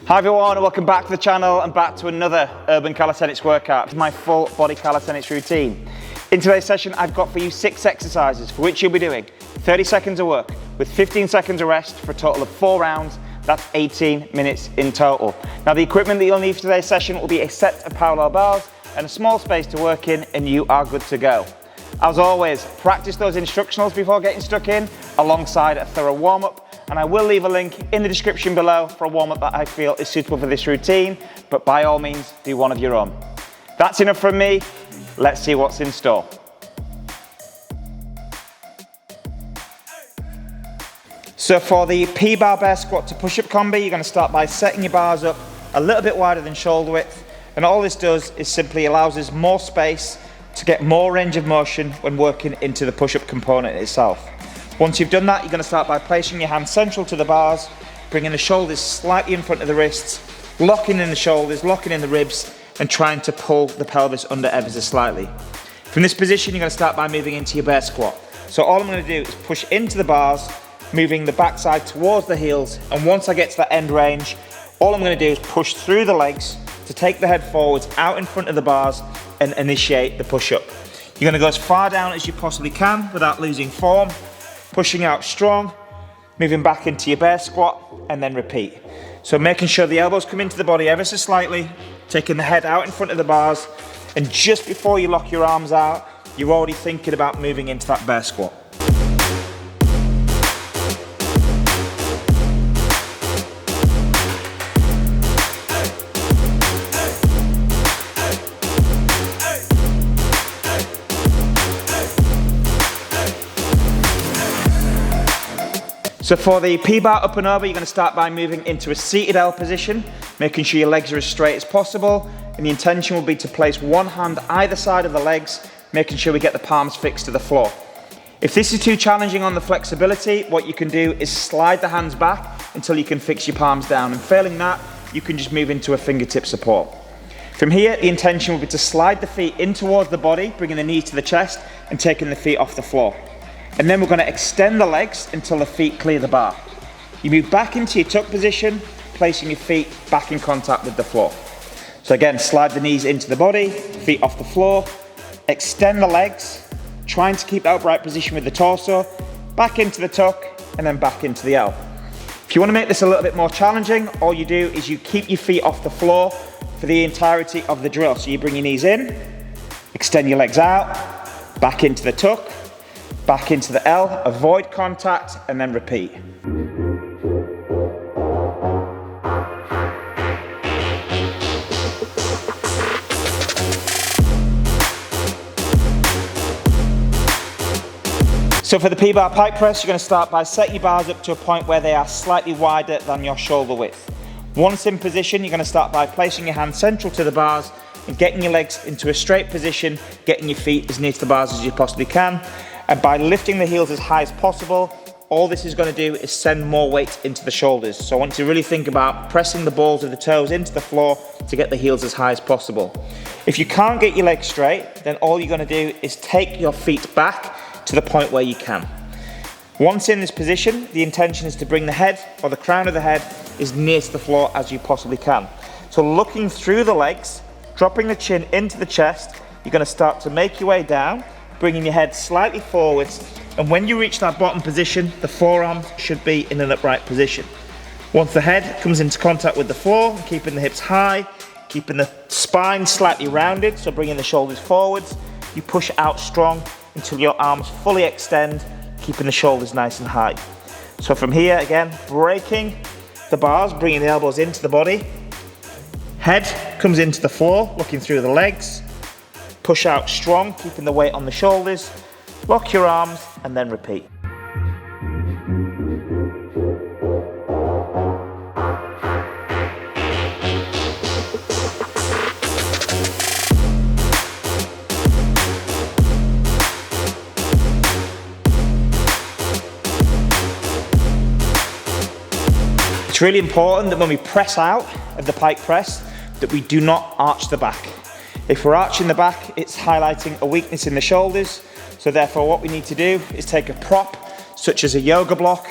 Hi everyone, and welcome back to the channel and back to another Urban Calisthenics workout. It's my full body calisthenics routine. In today's session, I've got for you 6 exercises for which you'll be doing 30 seconds of work with 15 seconds of rest for a total of 4 rounds. That's 18 minutes in total. Now the equipment that you'll need for today's session will be a set of parallel bars and a small space to work in, and you are good to go. As always, practice those instructionals before getting stuck in alongside a thorough warm-up. And I will leave a link in the description below for a warm-up that I feel is suitable for this routine, but by all means, do one of your own. That's enough from me. Let's see what's in store. So for the P-bar bear squat to push-up combi, you're going to start by setting your bars up a little bit wider than shoulder width. And all this does is simply allows us more space to get more range of motion when working into the push-up component itself. Once you've done that, you're going to start by placing your hands central to the bars, bringing the shoulders slightly in front of the wrists, locking in the shoulders, locking in the ribs, and trying to pull the pelvis under ever so slightly. From this position, you're going to start by moving into your bear squat. So all I'm going to do is push into the bars, moving the backside towards the heels, and once I get to that end range, all I'm going to do is push through the legs to take the head forwards out in front of the bars and initiate the push-up. You're going to go as far down as you possibly can without losing form, pushing out strong, moving back into your bear squat, and then repeat. So making sure the elbows come into the body ever so slightly, taking the head out in front of the bars, and just before you lock your arms out, you're already thinking about moving into that bear squat. So for the P-bar up and over, you're going to start by moving into a seated L position, making sure your legs are as straight as possible, and the intention will be to place one hand either side of the legs, making sure we get the palms fixed to the floor. If this is too challenging on the flexibility, what you can do is slide the hands back until you can fix your palms down, and failing that, you can just move into a fingertip support. From here, the intention will be to slide the feet in towards the body, bringing the knees to the chest and taking the feet off the floor. And then we're going to extend the legs until the feet clear the bar. You move back into your tuck position, placing your feet back in contact with the floor. So again, slide the knees into the body, feet off the floor, extend the legs, trying to keep the upright position with the torso, back into the tuck, and then back into the L. If you want to make this a little bit more challenging, all you do is you keep your feet off the floor for the entirety of the drill. So you bring your knees in, extend your legs out, back into the tuck, back into the L, avoid contact, and then repeat. So for the P-bar pike press, you're going to start by setting your bars up to a point where they are slightly wider than your shoulder width. Once in position, you're going to start by placing your hands central to the bars and getting your legs into a straight position, getting your feet as near to the bars as you possibly can. And by lifting the heels as high as possible, all this is going to do is send more weight into the shoulders. So I want you to really think about pressing the balls of the toes into the floor to get the heels as high as possible. If you can't get your legs straight, then all you're going to do is take your feet back to the point where you can. Once in this position, the intention is to bring the head or the crown of the head as near to the floor as you possibly can. So looking through the legs, dropping the chin into the chest, you're going to start to make your way down, bringing your head slightly forwards, and when you reach that bottom position, the forearms should be in an upright position. Once the head comes into contact with the floor, keeping the hips high, keeping the spine slightly rounded, so bringing the shoulders forwards, you push out strong until your arms fully extend, keeping the shoulders nice and high. So from here, again, breaking the bars, bringing the elbows into the body, head comes into the floor, looking through the legs, push out strong, keeping the weight on the shoulders, lock your arms, and then repeat. It's really important that when we press out of the pike press, that we do not arch the back. If we're arching the back, it's highlighting a weakness in the shoulders. So therefore what we need to do is take a prop, such as a yoga block,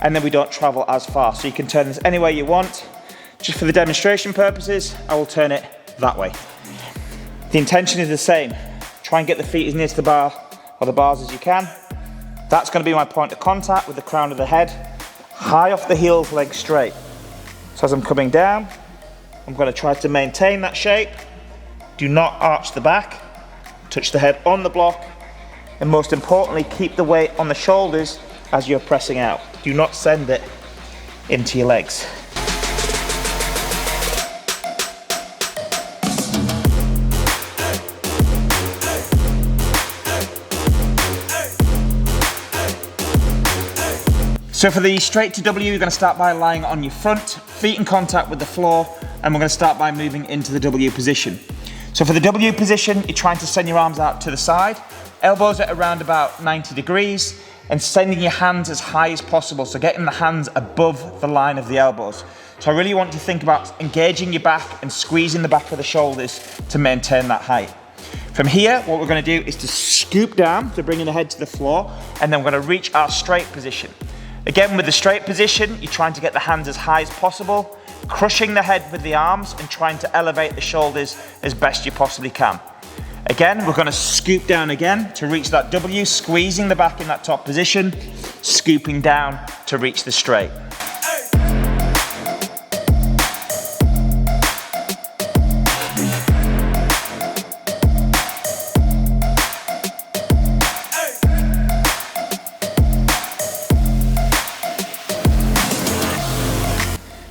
and then we don't travel as far. So you can turn this any way you want. Just for the demonstration purposes, I will turn it that way. The intention is the same. Try and get the feet as near to the bar or the bars as you can. That's going to be my point of contact with the crown of the head. High off the heels, legs straight. So as I'm coming down, I'm going to try to maintain that shape. Do not arch the back. Touch the head on the block. And most importantly, keep the weight on the shoulders as you're pressing out. Do not send it into your legs. So for the straight to W, you're going to start by lying on your front, feet in contact with the floor, and we're going to start by moving into the W position. So for the W position, you're trying to send your arms out to the side, elbows at around about 90 degrees, and sending your hands as high as possible, so getting the hands above the line of the elbows. So I really want you to think about engaging your back and squeezing the back of the shoulders to maintain that height. From here, what we're going to do is to scoop down, so bringing the head to the floor, and then we're going to reach our straight position. Again, with the straight position, you're trying to get the hands as high as possible, crushing the head with the arms and trying to elevate the shoulders as best you possibly can. Again, we're going to scoop down again to reach that W, squeezing the back in that top position, scooping down to reach the straight.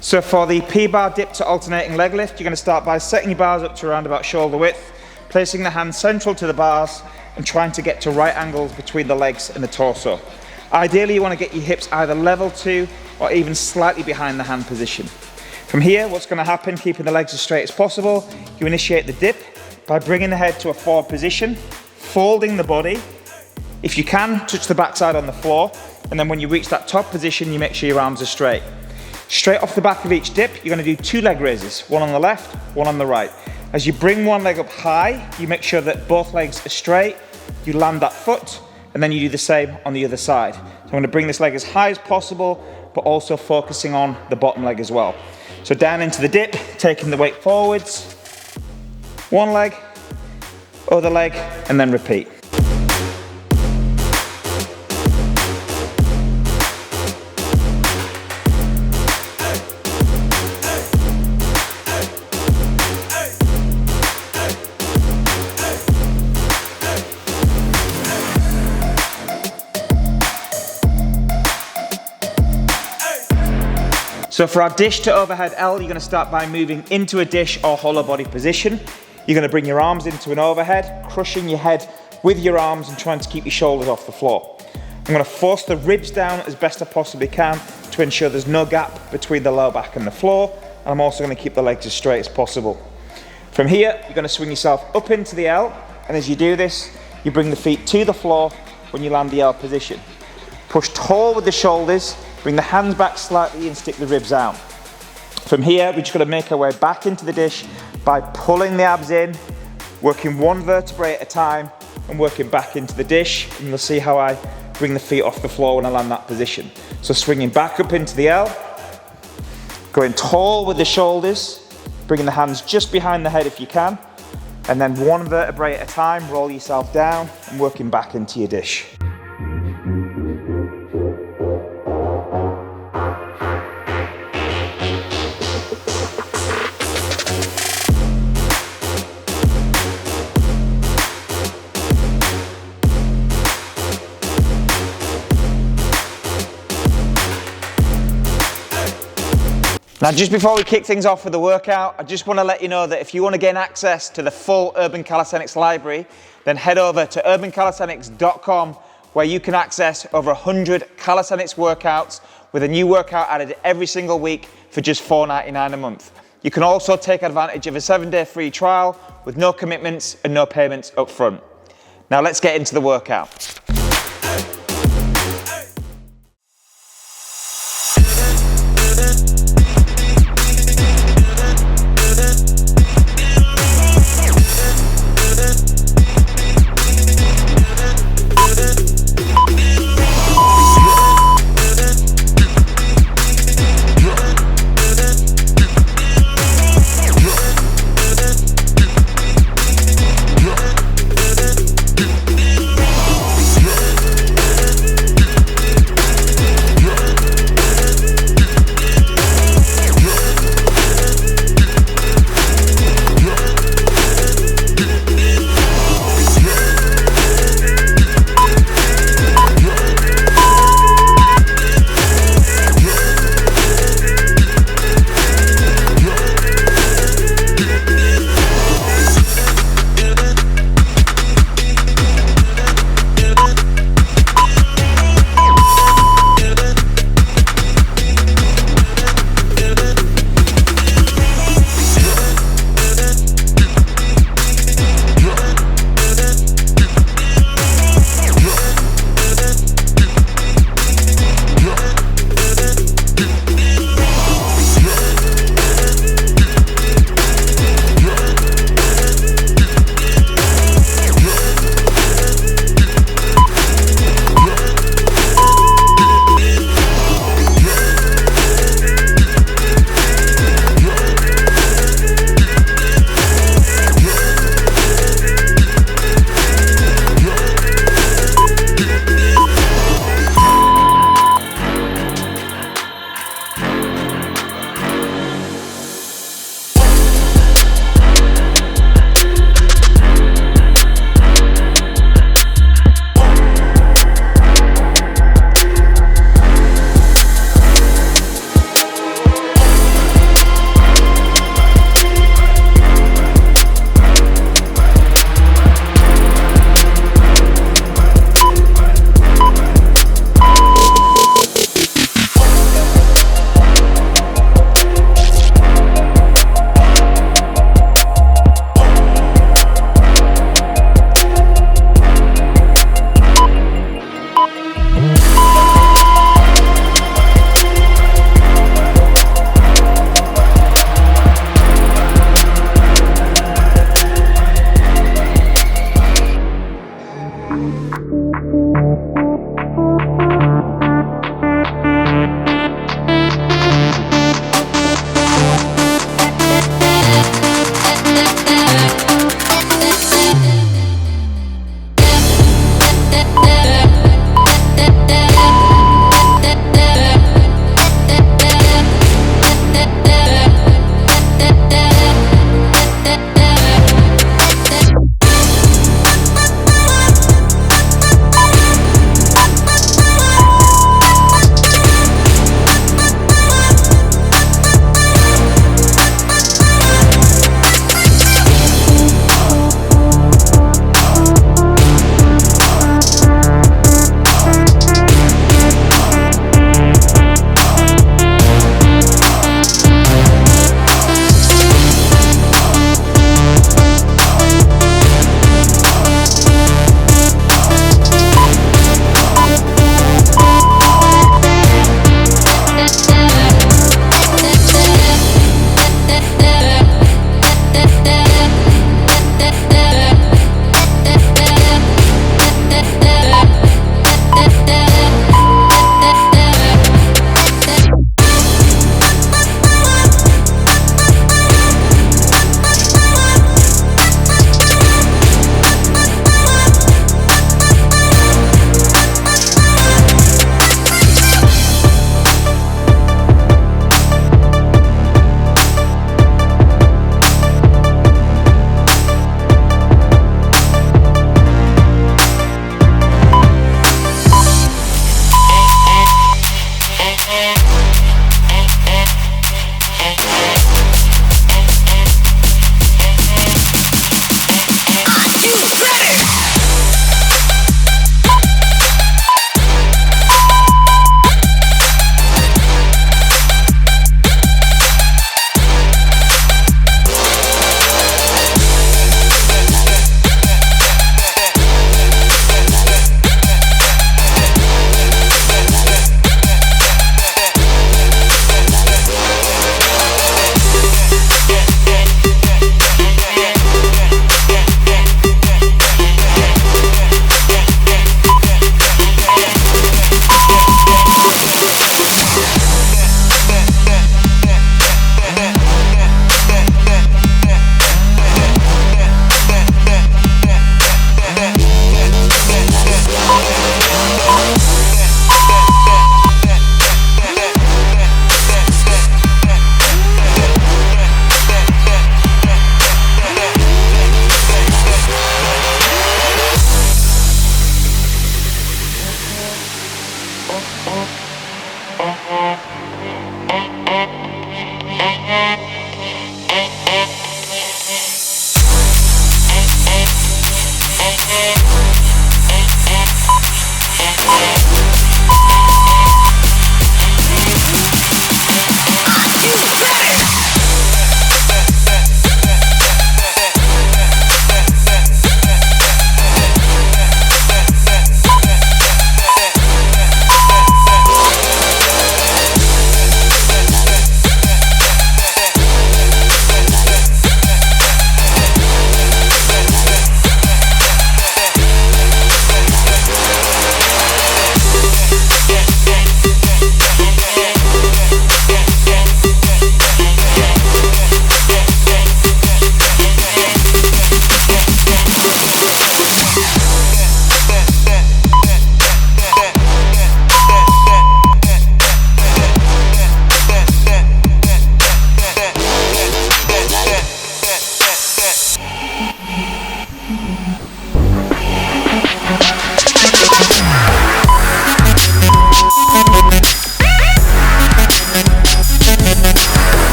So for the P-bar dip to alternating leg lift, you're going to start by setting your bars up to around about shoulder width, placing the hands central to the bars and trying to get to right angles between the legs and the torso. Ideally, you want to get your hips either level to or even slightly behind the hand position. From here, what's going to happen, keeping the legs as straight as possible, you initiate the dip by bringing the head to a forward position, folding the body. If you can, touch the backside on the floor, and then when you reach that top position, you make sure your arms are straight. Straight off the back of each dip, you're going to do 2 leg raises, one on the left, one on the right. As you bring one leg up high, you make sure that both legs are straight, you land that foot, and then you do the same on the other side. So I'm going to bring this leg as high as possible, but also focusing on the bottom leg as well. So down into the dip, taking the weight forwards, one leg, other leg, and then repeat. So for our dish to overhead L, you're going to start by moving into a dish or hollow body position. You're going to bring your arms into an overhead, crushing your head with your arms and trying to keep your shoulders off the floor. I'm going to force the ribs down as best I possibly can to ensure there's no gap between the lower back and the floor, and I'm also going to keep the legs as straight as possible. From here, you're going to swing yourself up into the L, and as you do this, you bring the feet to the floor when you land the L position. Push tall with the shoulders, bring the hands back slightly and stick the ribs out. From here, we're just going to make our way back into the dish by pulling the abs in, working one vertebrae at a time and working back into the dish, and you'll see how I bring the feet off the floor when I land that position. So swinging back up into the L, going tall with the shoulders, bringing the hands just behind the head if you can, and then one vertebrae at a time, roll yourself down and working back into your dish. Now, just before we kick things off with the workout, I just want to let you know that if you want to gain access to the full Urban Calisthenics library, then head over to urbancalisthenics.com, where you can access over 100 calisthenics workouts with a new workout added every single week for just $4.99 a month. You can also take advantage of a 7-day free trial with no commitments and no payments up front. Now let's get into the workout.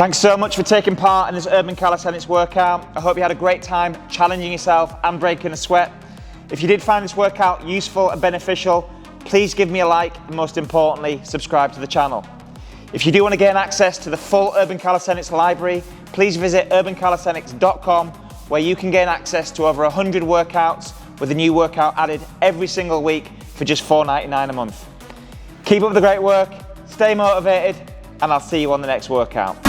Thanks so much for taking part in this Urban Calisthenics workout. I hope you had a great time challenging yourself and breaking a sweat. If you did find this workout useful and beneficial, please give me a like and most importantly, subscribe to the channel. If you do want to gain access to the full Urban Calisthenics library, please visit urbancalisthenics.com where you can gain access to over 100 workouts with a new workout added every single week for just $4.99 a month. Keep up the great work, stay motivated, and I'll see you on the next workout.